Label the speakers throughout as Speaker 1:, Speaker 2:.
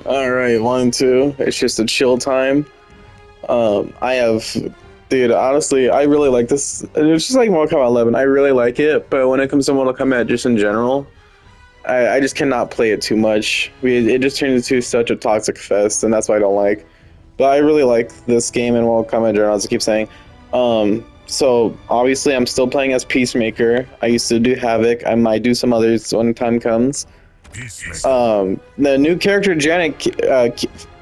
Speaker 1: All right, 1, 2. It's just a chill time. I have, dude. Honestly, I really like this. It's just like Mortal Kombat 11. I really like it, but when it comes to Mortal Kombat, just in general, I just cannot play it too much. It just turns into such a toxic fest, and that's why I don't like. But I really like this game and Mortal Kombat in general, as I keep saying. So obviously, I'm still playing as Peacemaker. I used to do Havoc. I might do some others when time comes. The new character Janet,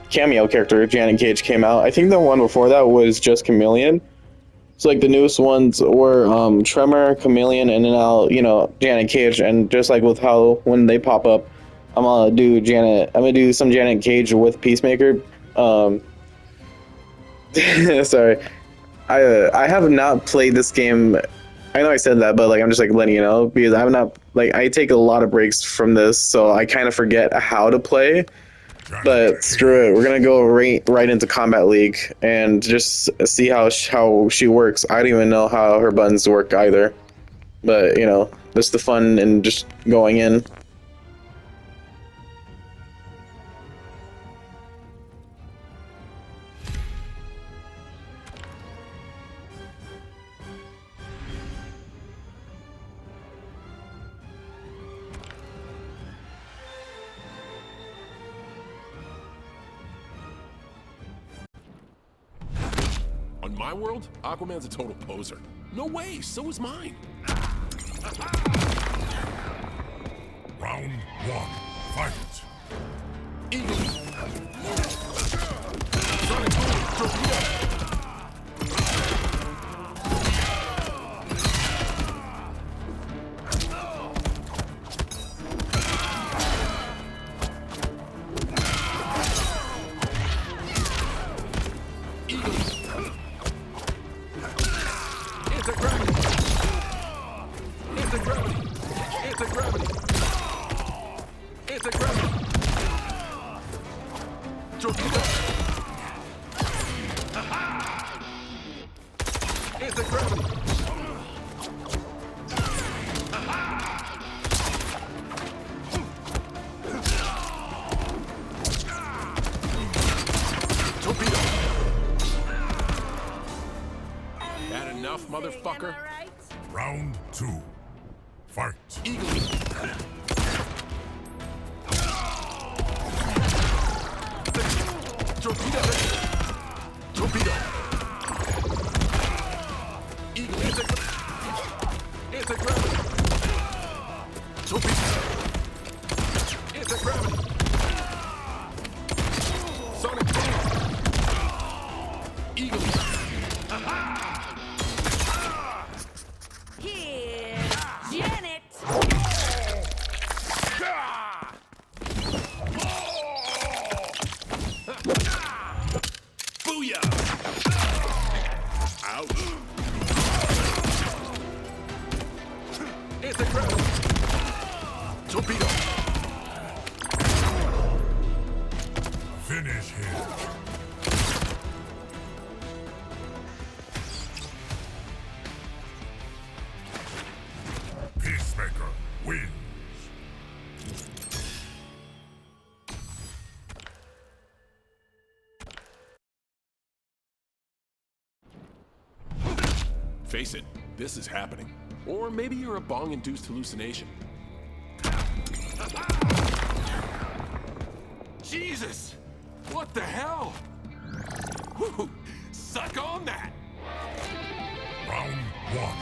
Speaker 1: cameo character Janet Cage came out. I think the one before that was just Chameleon. So like the newest ones were Tremor, Chameleon, and then now Janet Cage. And just like with how when they pop up, I'm gonna do Janet. I'm gonna do some Janet Cage with Peacemaker. Sorry, I have not played this game. I know I said that, but like I'm just like letting you know because I'm not like I take a lot of breaks from this, so I kind of forget how to play. But screw it, we're gonna go right into Combat League and just see how she works. I don't even know how her buttons work either, but just the fun and just going in.
Speaker 2: On my world, Aquaman's a total poser. No way, so is mine.
Speaker 3: Round 1, fight!
Speaker 2: Eagle. Sonic Boom, Torpedo. That enough, motherfucker?
Speaker 3: Round 2, fight!
Speaker 2: Eagle. Torpedo! Torpedo! Eagle, anti-gravity! Torpedo! Anti-gravity! Sonic Boom! Eagle!
Speaker 4: Here's Janet!
Speaker 2: Booyah! Ouch! Anti-gravity! Torpedo!
Speaker 3: Finish him! Peacemaker wins!
Speaker 2: Face it, this is happening. Or maybe you're a bong-induced hallucination. Jesus! What the hell? Whew, suck on that!
Speaker 3: Round 1,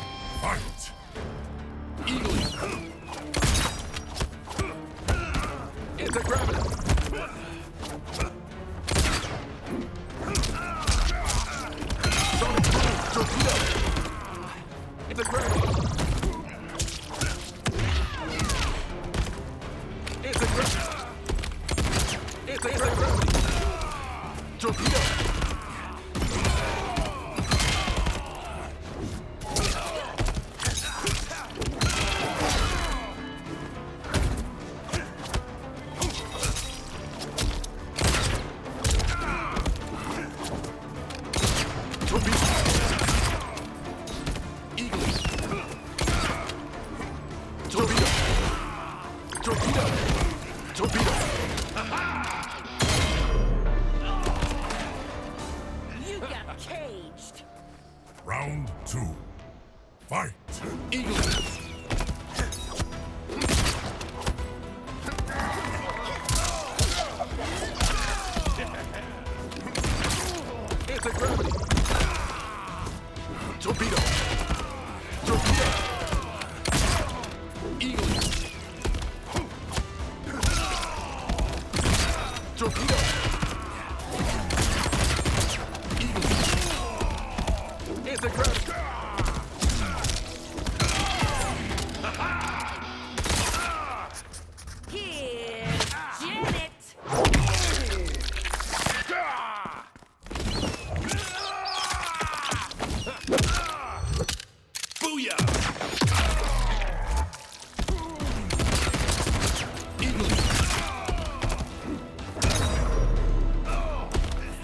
Speaker 3: fight!
Speaker 2: Eagle! Anti-gravity! Sonic Boom! Torpedo! Anti-gravity! Anti-gravity! Anti-gravity! Torpedo! Torpedo! Torpedo!
Speaker 3: 2. Fight!
Speaker 2: Eagle. Anti-gravity. Torpedo. Torpedo. Eagle. Torpedo. Eagle. Anti-gravity.
Speaker 4: Here's Janet.
Speaker 2: Booyah! Eagle.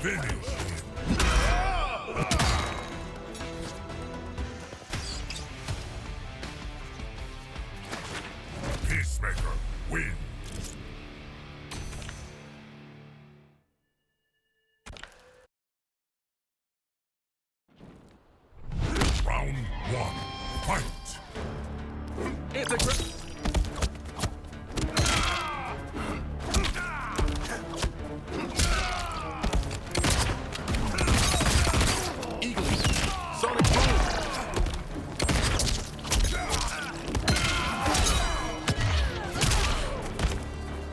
Speaker 3: Finish him! Peacemaker wins! Round 1. Fight!
Speaker 2: Anti-gravity. Eagle. Sonic boom.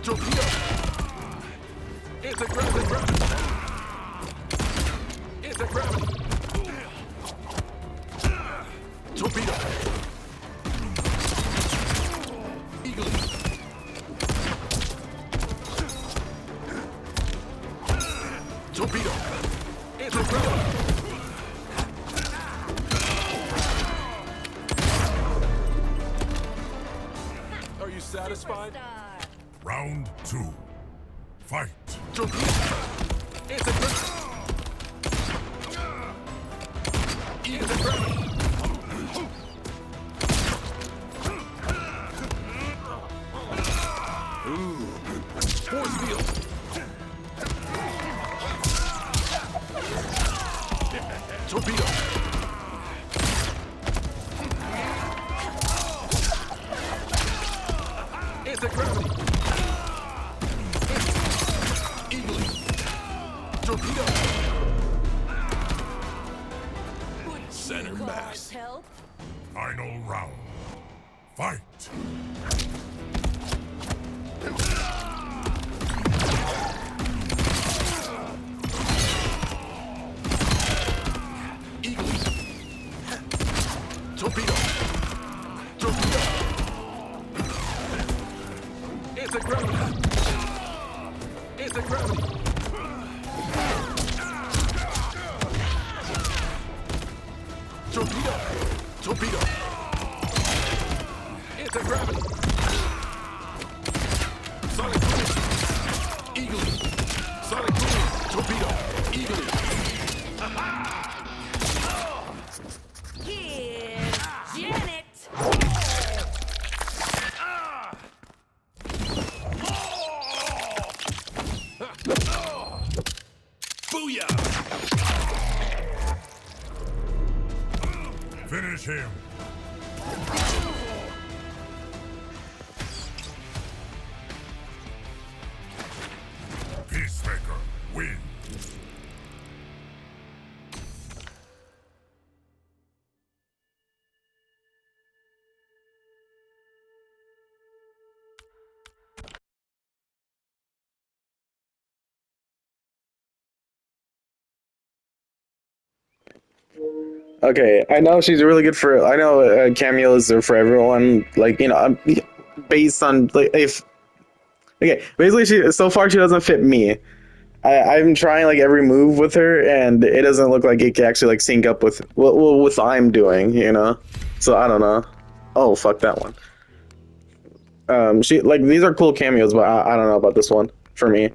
Speaker 2: Torpedo. Anti-gravity. Anti-gravity. Torpedo. Eagle. Torpedo. Anti-gravity. Are you satisfied?
Speaker 4: Star.
Speaker 3: Round 2. Fight!
Speaker 2: Torpedo. Anti-gravity. Anti-gravity. Ooh. Force field. Torpedo. Anti-gravity. Eagle. Torpedo.
Speaker 4: Would
Speaker 2: Center
Speaker 4: you
Speaker 2: mass.
Speaker 4: help?
Speaker 3: Final round. Fight!
Speaker 2: Eagle. Torpedo. Torpedo. Anti-gravity. Anti-gravity. Torpedo. Torpedo. Anti-gravity. Sonic boom. Eagle. Sonic boom. Torpedo. Eagle.
Speaker 4: Here's Janet.
Speaker 2: Booyah!
Speaker 3: Finish him! Peacemaker wins!
Speaker 1: Okay, I know she's really good for. I know cameos are for everyone. Like based on like if. Okay, basically so far she doesn't fit me. I'm trying like every move with her, and it doesn't look like it can actually like sync up with what I'm doing. So I don't know. Oh fuck that one. She like these are cool cameos, but I don't know about this one for me.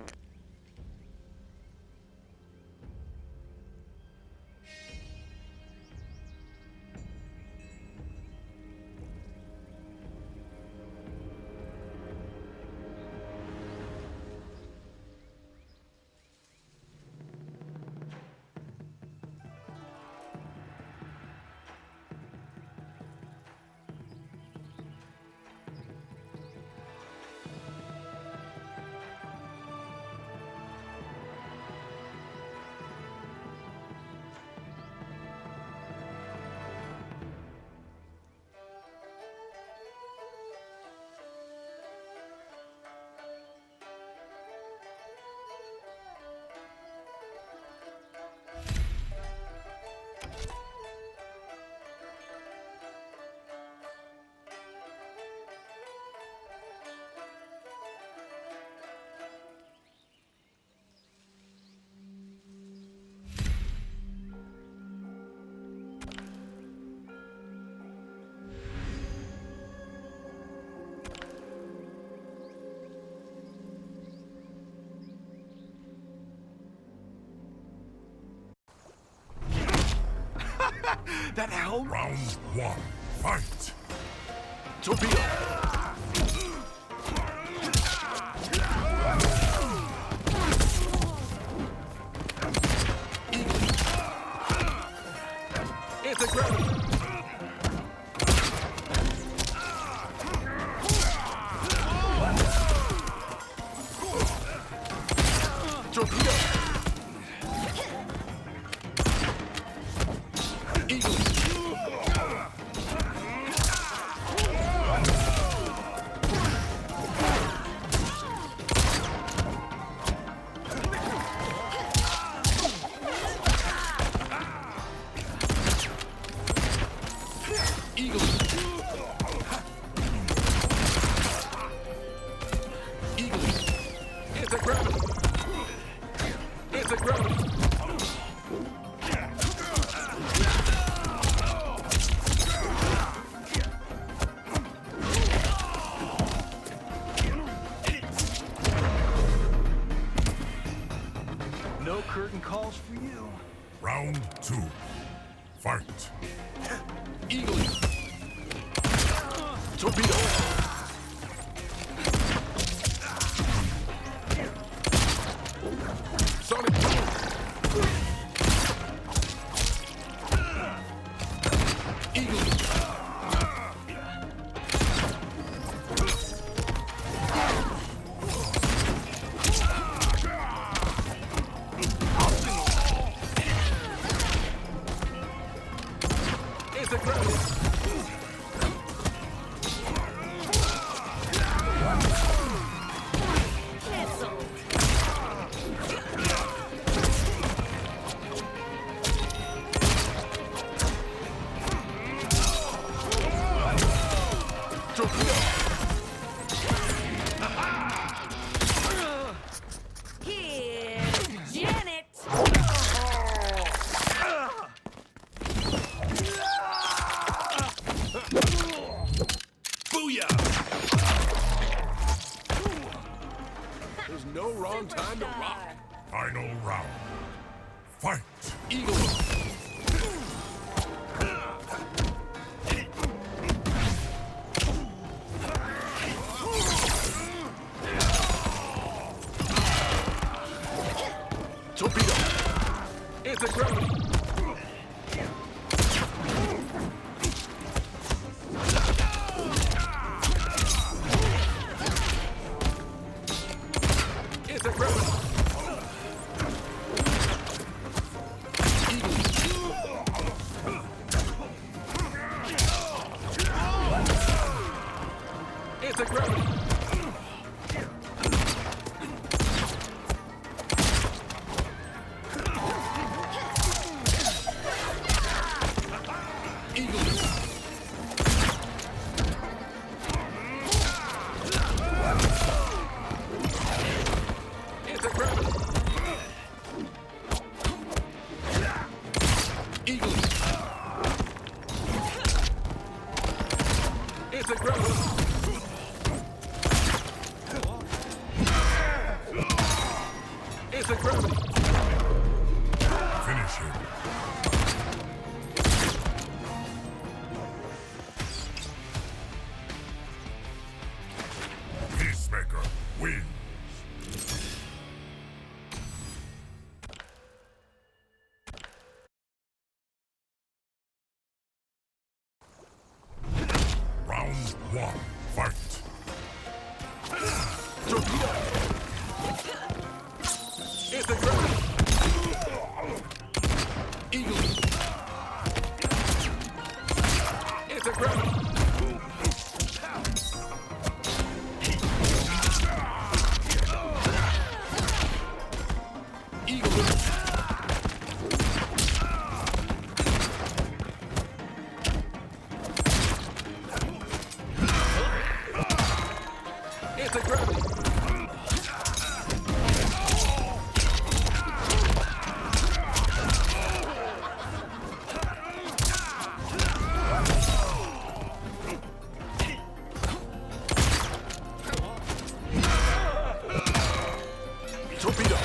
Speaker 2: That help?
Speaker 3: Round one. Fight.
Speaker 2: Torpedo. It's a gravity. Torpedo. Eagle. Eagle. Eagle. It's a gravity. It's a gravity.
Speaker 5: No curtain calls for you.
Speaker 3: Round two. Fight.
Speaker 2: Eagle. Torpedo. Sonic boom. Eagle. It's a gravity.
Speaker 4: Cancel.
Speaker 2: Torpedo.
Speaker 4: Here's Janet.
Speaker 2: Booyah! There's no wrong time to rock.
Speaker 3: Final round. Fight.
Speaker 2: Eagle. Torpedo. It's a gravity. It's a gravity. It's a gravity. Eagle. It's a gravity. Eagle. It's a gravity. It's a gravity.
Speaker 3: Finish him. Peacemaker wins. Round one. Fight.
Speaker 2: Torpedo. It's a gravity. Eagle. It's a gravity. Eagle. It's a gravity. Torpedo.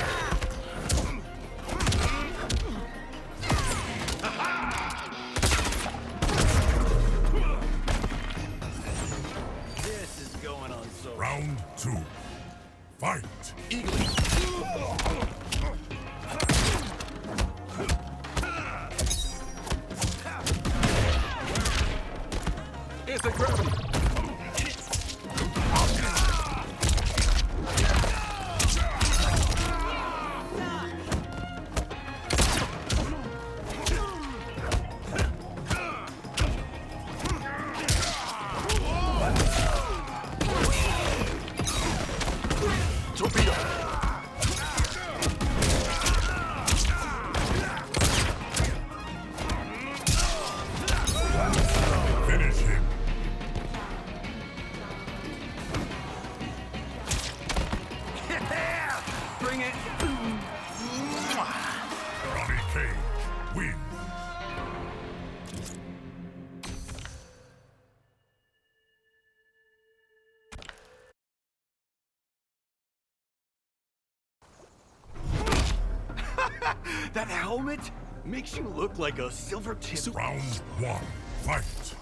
Speaker 5: That helmet makes you look like a silver tip.
Speaker 3: Round one, fight.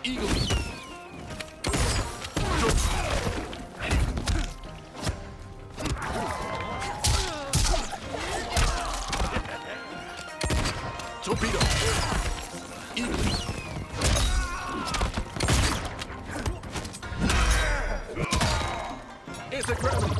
Speaker 2: Eagle. Torpedo. Eagle. Anti-gravity.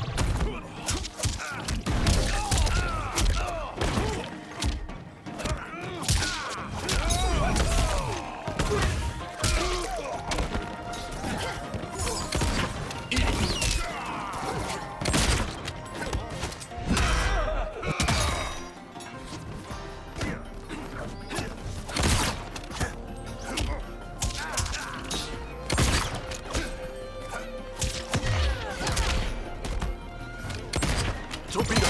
Speaker 2: Torpedo.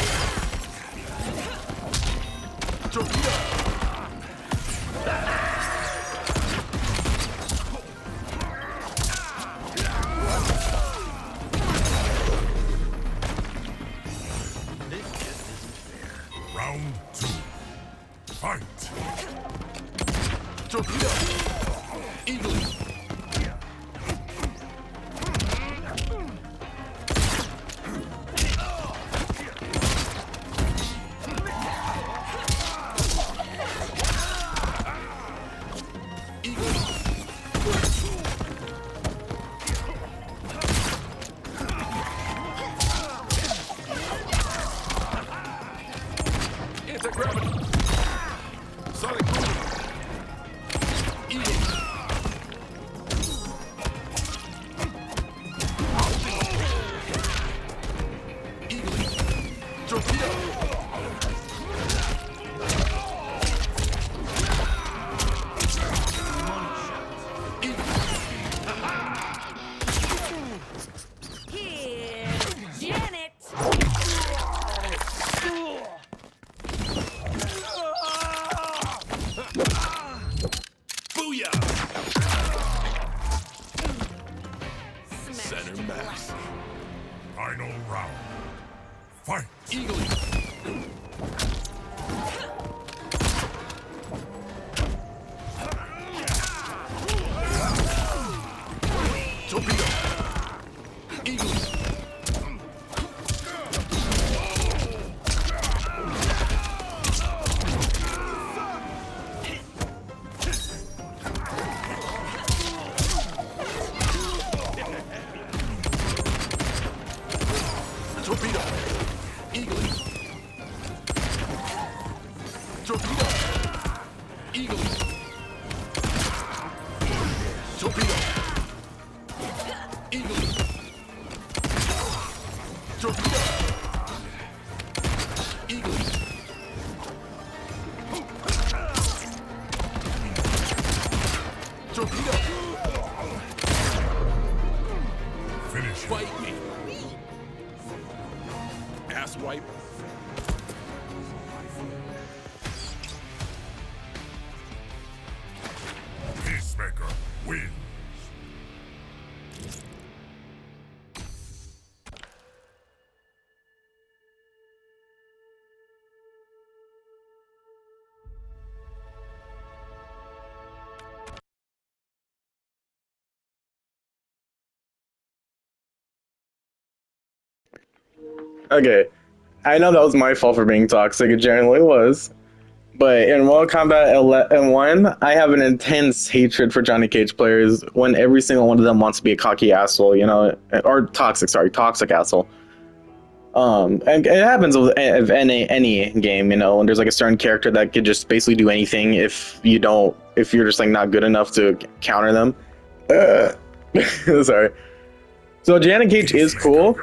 Speaker 2: Torpedo.
Speaker 3: Round two, fight.
Speaker 2: Torpedo. Eagle. Anti-gravity. Sonic boom. Eagle. Eagle. Torpedo.
Speaker 4: Here's Janet.
Speaker 2: Booyah! Center mass.
Speaker 3: Final round, fight.
Speaker 2: Eagle. Torpedo. Eagle. Torpedo. Eagle. Torpedo. Eagle. Torpedo. Eagle. Torpedo. Eagle. Torpedo.
Speaker 3: Finish.
Speaker 2: Fight me. Ass wipe.
Speaker 3: Peacemaker wins.
Speaker 1: Okay, I know that was my fault for being toxic. It generally was. But in Mortal Kombat 1, I have an intense hatred for Johnny Cage players when every single one of them wants to be a cocky asshole, you know, or toxic asshole. And it happens with any game, you know, when there's like a certain character that could just basically do anything if you're just like not good enough to counter them. Sorry. So Janet Cage is cool.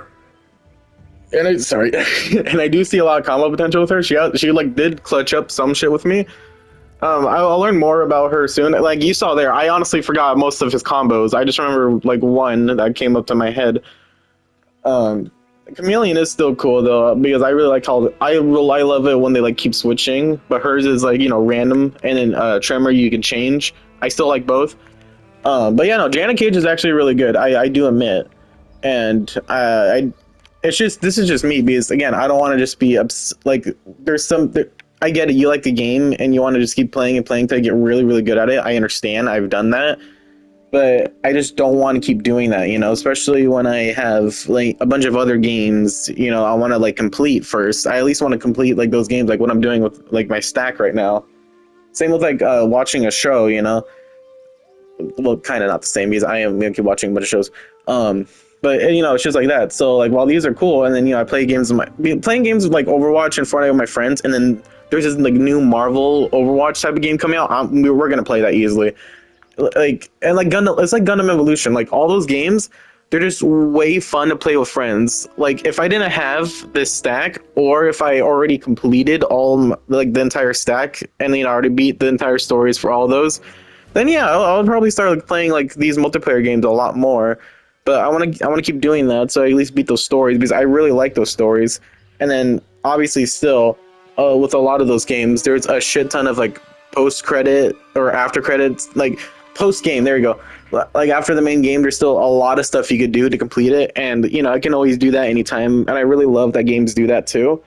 Speaker 1: And and I do see a lot of combo potential with her. She like did clutch up some shit with me. I'll learn more about her soon. Like you saw there, I honestly forgot most of his combos. I just remember like one that came up to my head. Chameleon is still cool though, because I really like how I love it when they like keep switching. But hers is like, you know, random, and then Tremor you can change. I still like both. But yeah, no, Janet Cage is actually really good. I do admit, and it's just, this is just me, because again, I don't want to just be like, there's some I get it, you like the game and you want to just keep playing and playing till you get really, really good at it. I understand, I've done that, but I just don't want to keep doing that, you know, especially when I have like a bunch of other games, you know, I want to like complete first. I at least want to complete like those games, like what I'm doing with like my stack right now. Same with like watching a show, you know. Well, kind of not the same, because I am gonna keep watching a bunch of shows. But you know, it's just like that. So like, while these are cool, and then you know, I play games with playing games with like Overwatch and Fortnite with my friends, and then there's this like new Marvel Overwatch type of game coming out. We're gonna play that easily. Like, and like Gundam, it's like Gundam Evolution. Like all those games, they're just way fun to play with friends. Like if I didn't have this stack, or if I already completed like the entire stack, and you know, already beat the entire stories for all of those, then yeah, I'll probably start like playing like these multiplayer games a lot more. But I want to keep doing that, so I at least beat those stories, because I really like those stories. And then obviously still, with a lot of those games, there's a shit ton of like post credit or after credits, like post game. There you go. Like after the main game, there's still a lot of stuff you could do to complete it, and you know, I can always do that anytime. And I really love that games do that too.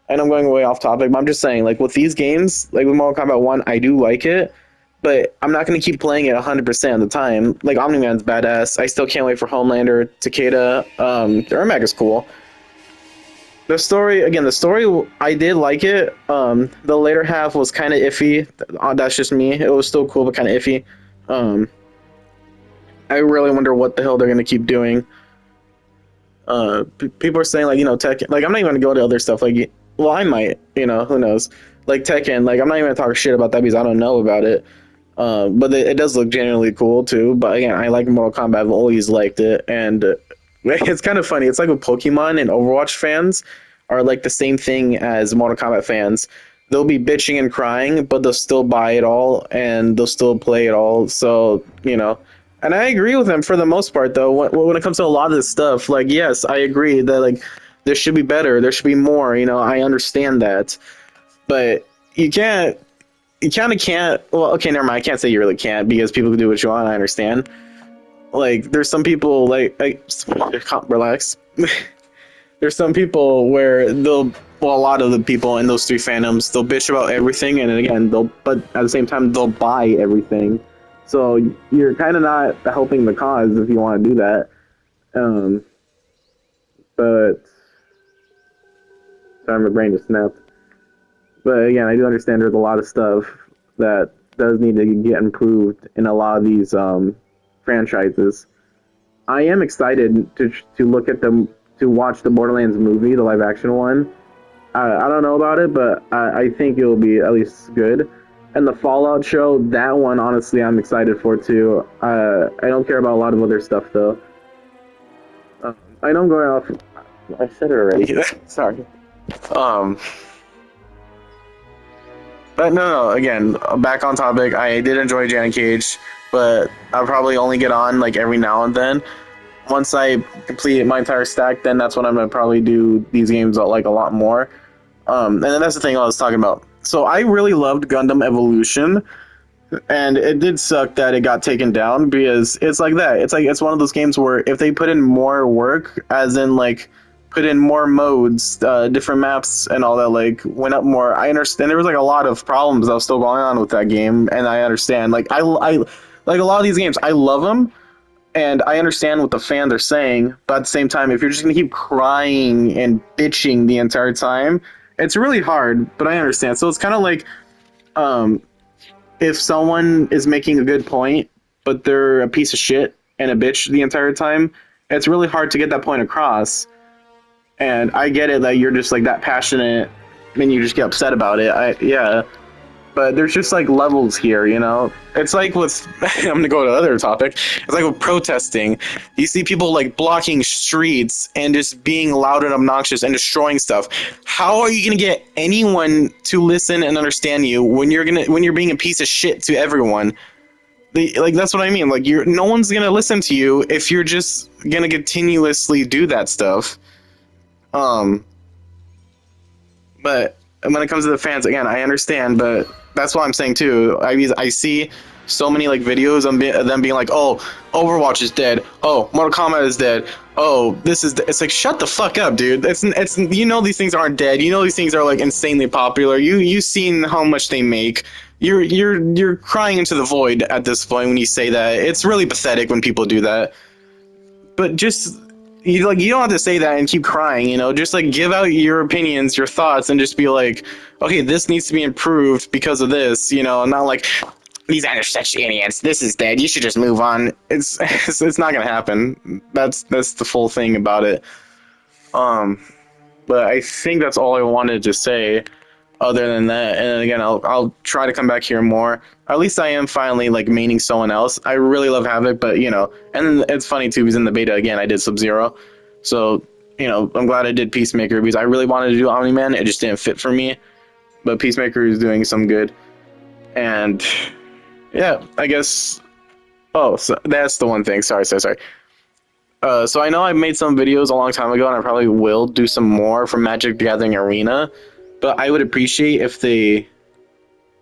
Speaker 1: And I'm going way off topic, but I'm just saying, like with these games, like with Mortal Kombat 1, I do like it, but I'm not going to keep playing it 100% of the time. Like, Omni-Man's badass. I still can't wait for Homelander, Takeda. Ermac is cool. The story, I did like it. The later half was kind of iffy. That's just me. It was still cool, but kind of iffy. I really wonder what the hell they're going to keep doing. People are saying, like, you know, Tekken. Like, I'm not even going to go to other stuff. Like, well, I might, you know, who knows. Like, Tekken, like, I'm not even going to talk shit about that because I don't know about it. But it does look genuinely cool too. But again, I like Mortal Kombat. I've always liked it, and it's kind of funny. It's like with Pokemon and Overwatch fans are like the same thing as Mortal Kombat fans. They'll be bitching and crying, but they'll still buy it all and they'll still play it all. So you know, and I agree with them for the most part. Though when it comes to a lot of this stuff, like yes, I agree that like there should be better, there should be more. You know, I understand that, but you can't. You kind of can't. Well, okay, never mind. I can't say you really can't, because people can do what you want. I understand. Like, there's some people relax. There's some people where a lot of the people in those three fandoms, they'll bitch about everything, and again, but at the same time, they'll buy everything. So you're kind of not helping the cause if you want to do that. But sorry, my brain just snapped. But again, I do understand there's a lot of stuff that does need to get improved in a lot of these franchises. I am excited to look at them, to watch the Borderlands movie, the live action one. I don't know about it, but I think it'll be at least good. And the Fallout show, that one, honestly, I'm excited for too. I don't care about a lot of other stuff though. I know I'm going off. I said it already. Sorry. But no, again, back on topic. I did enjoy Janet Cage, but I'll probably only get on like every now and then. Once I complete my entire stack, then that's when I'm gonna probably do these games like a lot more. And then that's the thing I was talking about. So I really loved Gundam Evolution, and it did suck that it got taken down, because it's like that. It's one of those games where if they put in more work, as in like put in more modes, different maps and all that, like went up more. I understand there was like a lot of problems that was still going on with that game, and I understand. Like I like a lot of these games, I love them, and I understand what the fans are saying, but at the same time, if you're just gonna keep crying and bitching the entire time, it's really hard. But I understand. So it's kind of like, if someone is making a good point, but they're a piece of shit and a bitch the entire time, it's really hard to get that point across. And I get it that you're just like that passionate and you just get upset about it. Yeah. But there's just like levels here, you know? It's like with, I'm gonna go to another topic. It's like with protesting. You see people like blocking streets and just being loud and obnoxious and destroying stuff. How are you gonna get anyone to listen and understand you when you're being a piece of shit to everyone? Like that's what I mean. Like no one's gonna listen to you if you're just gonna continuously do that stuff. But when it comes to the fans, again, I understand, but that's what I'm saying too. I see so many like videos of them being like, "Oh, Overwatch is dead. Oh, Mortal Kombat is dead. Oh, this is." It's like, shut the fuck up, dude. It's you know these things aren't dead. You know these things are like insanely popular. You've seen how much they make. You're crying into the void at this point when you say that. It's really pathetic when people do that. But just you don't have to say that and keep crying, you know, just like give out your opinions, your thoughts, and just be like, okay, this needs to be improved because of this, you know, not like these guys are such idiots, this is dead, you should just move on. It's not gonna happen. That's the full thing about it. But I think that's all I wanted to say. Other than that, and again, I'll try to come back here more. At least I am finally like maining someone else. I really love Havoc, but you know, and it's funny too because in the beta again I did Sub-Zero, so you know I'm glad I did Peacemaker because I really wanted to do Omni-Man. It just didn't fit for me, but Peacemaker is doing some good, and yeah, I guess. Oh, so that's the one thing. Sorry. So I know I made some videos a long time ago, and I probably will do some more from Magic the Gathering Arena. But I would appreciate if they.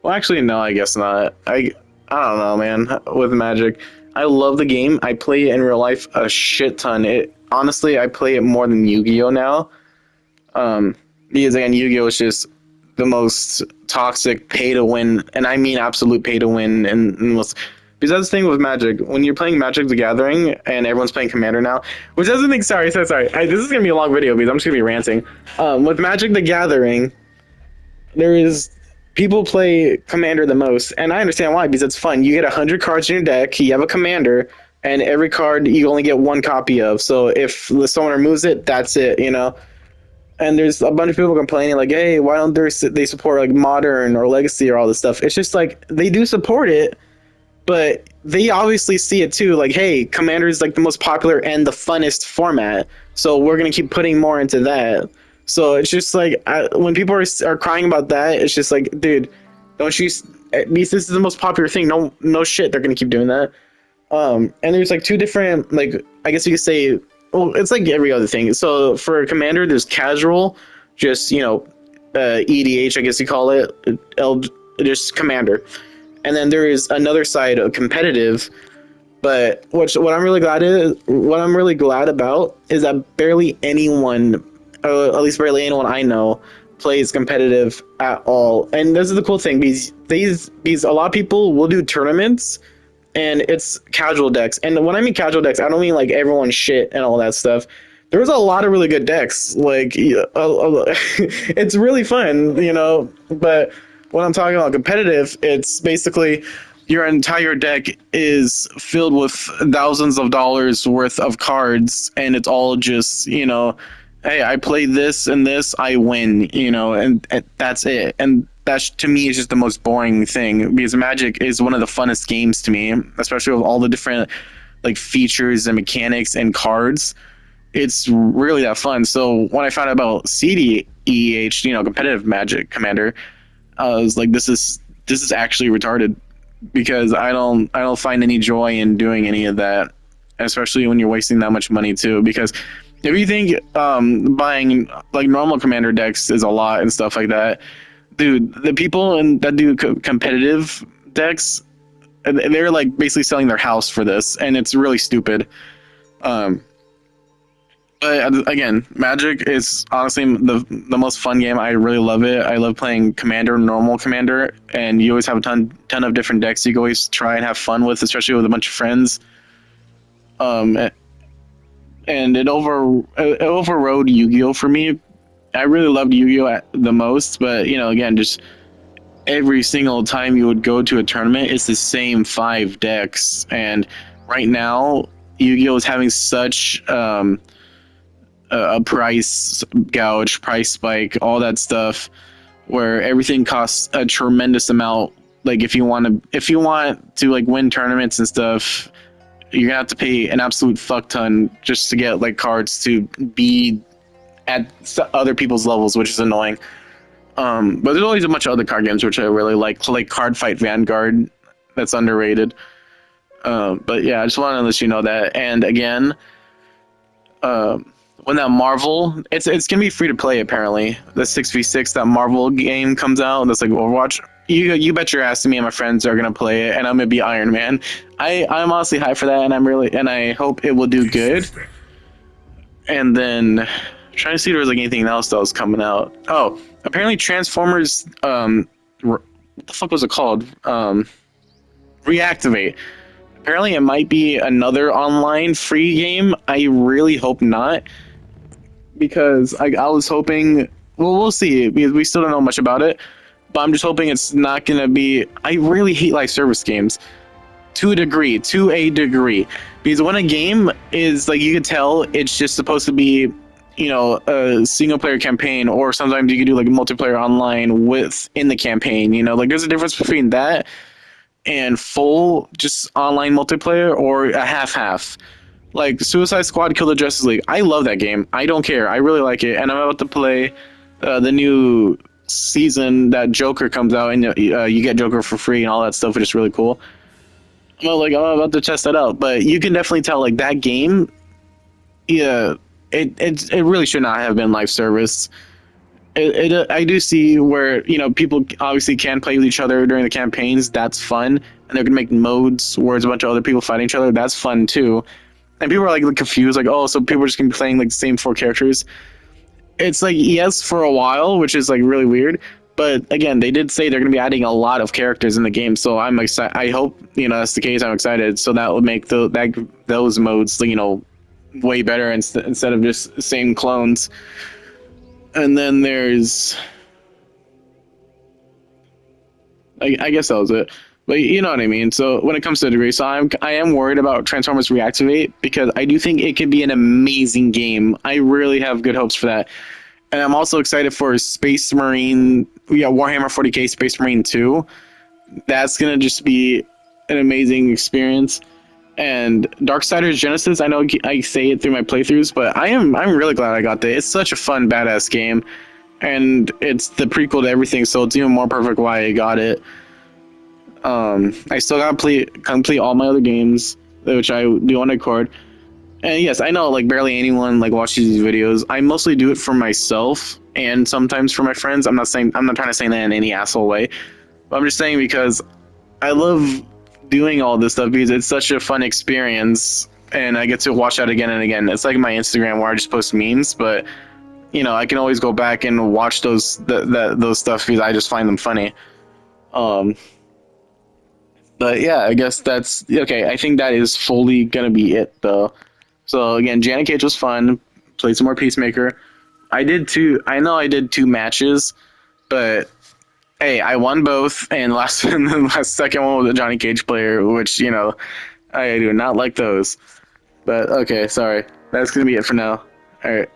Speaker 1: Well, actually, no, I guess not. I don't know, man. With Magic, I love the game. I play it in real life a shit ton. It honestly, I play it more than Yu-Gi-Oh now. Because again, Yu-Gi-Oh is just the most toxic pay to win, and I mean absolute pay to win, and most. Because that's the thing with Magic. When you're playing Magic the Gathering and everyone's playing Commander now, which doesn't think. Sorry. This is gonna be a long video because I'm just gonna be ranting. With Magic the Gathering, there is people play Commander the most, and I understand why because it's fun. You get 100 cards in your deck. You have a Commander, and every card you only get one copy of. So if someone removes it, that's it. You know. And there's a bunch of people complaining like, "Hey, why don't they support like Modern or Legacy or all this stuff?" It's just like they do support it, but they obviously see it too. Like, hey, Commander is like the most popular and the funnest format, so we're gonna keep putting more into that. So it's just like when people are crying about that, it's just like, dude, don't you? At least this is the most popular thing. No shit, they're gonna keep doing that. And there's like two different, like I guess you could say, well, it's like every other thing. So for Commander, there's casual, just EDH, I guess you call it, just Commander. And then there is another side of competitive, but what I'm really glad about is that barely anyone, at least barely anyone I know, plays competitive at all. And this is the cool thing because these a lot of people will do tournaments, and it's casual decks. And when I mean casual decks, I don't mean like everyone's shit and all that stuff. There's a lot of really good decks. Like it's really fun, you know. But when I'm talking about competitive, it's basically your entire deck is filled with thousands of dollars worth of cards, and it's all just, you know, hey, I play this and this, I win, you know, and that's it. And that's, to me, is just the most boring thing because Magic is one of the funnest games to me, especially with all the different like features and mechanics and cards. It's really that fun. So when I found out about CDEH, you know, competitive Magic Commander, I was like, this is actually retarded because I don't find any joy in doing any of that, especially when you're wasting that much money too. Because if you think buying like normal Commander decks is a lot and stuff like that, dude, the people that do competitive decks, they're like basically selling their house for this, and it's really stupid. But again, Magic is honestly the most fun game. I really love it. I love playing Commander, normal Commander, and you always have a ton of different decks you can always try and have fun with, especially with a bunch of friends. And it overrode Yu-Gi-Oh for me. I really loved Yu-Gi-Oh the most, but you know, again, just every single time you would go to a tournament, it's the same 5 decks, and right now Yu-Gi-Oh is having such a price gouge, price spike, all that stuff, where everything costs a tremendous amount. Like if you want to like win tournaments and stuff, you're gonna have to pay an absolute fuck ton just to get like cards to be at other people's levels, which is annoying. But there's always a bunch of other card games which I really like Card Fight Vanguard. That's underrated. But yeah, I just wanted to let you know that. And again, when that Marvel, it's gonna be free to play apparently. The 6v6 that Marvel game comes out that's like Overwatch. You bet your ass to me and my friends are gonna play it, and I'm gonna be Iron Man. I'm honestly hyped for that, and I hope it will do good.
Speaker 3: Disrespect.
Speaker 1: And then trying to see if there was like anything else that was coming out. Oh, apparently Transformers. What the fuck was it called? Reactivate. Apparently, it might be another online free game. I really hope not, because I was hoping. Well, we'll see because we still don't know much about it. But I'm just hoping it's not gonna be. I really hate live service games to a degree, because when a game is like, you can tell it's just supposed to be, you know, a single player campaign, or sometimes you can do like a multiplayer online within the campaign. You know, like there's a difference between that and full just online multiplayer, or a half. Like Suicide Squad Kill the Justice League. I love that game. I don't care. I really like it, and I'm about to play the new season that Joker comes out, and you get Joker for free and all that stuff, which is really cool. I'm about to test that out, but you can definitely tell like that game. Yeah, it really should not have been live service. I do see where, you know, people obviously can play with each other during the campaigns. That's fun, and they're gonna make modes where it's a bunch of other people fighting each other. That's fun too. And people are like confused, like, oh, so people are just gonna be playing like the same 4 characters. It's like, yes, for a while, which is like really weird. But again, they did say they're gonna be adding a lot of characters in the game, so I'm excited. I hope, you know, that's the case. I'm excited. So that will make those modes, you know, way better instead of just the same clones. And then there's, I guess that was it. But you know what I mean. So when it comes to the degree, so I am worried about Transformers Reactivate, because I do think it could be an amazing game. I really have good hopes for that. And I'm also excited for Space Marine. We got Warhammer 40K Space Marine 2. That's gonna just be an amazing experience. And Darksiders Genesis, I know I say it through my playthroughs, but I'm really glad I got that. It's such a fun, badass game, and it's the prequel to everything, so it's even more perfect why I got it. I still gotta complete all my other games, which I do on record. And yes, I know like barely anyone like watches these videos. I mostly do it for myself and sometimes for my friends. I'm not trying to say that in any asshole way, but I'm just saying because I love doing all this stuff because it's such a fun experience, and I get to watch that again and again. It's like my Instagram where I just post memes, but you know, I can always go back and watch those stuff because I just find them funny. But yeah, I guess that's okay. I think that is fully gonna be it though. So again, Janet Cage was fun. Played some more Peacemaker. I know I did 2 matches, but hey, I won both, and the last second one was a Johnny Cage player, which, you know, I do not like those. But okay, sorry. That's gonna be it for now. All right.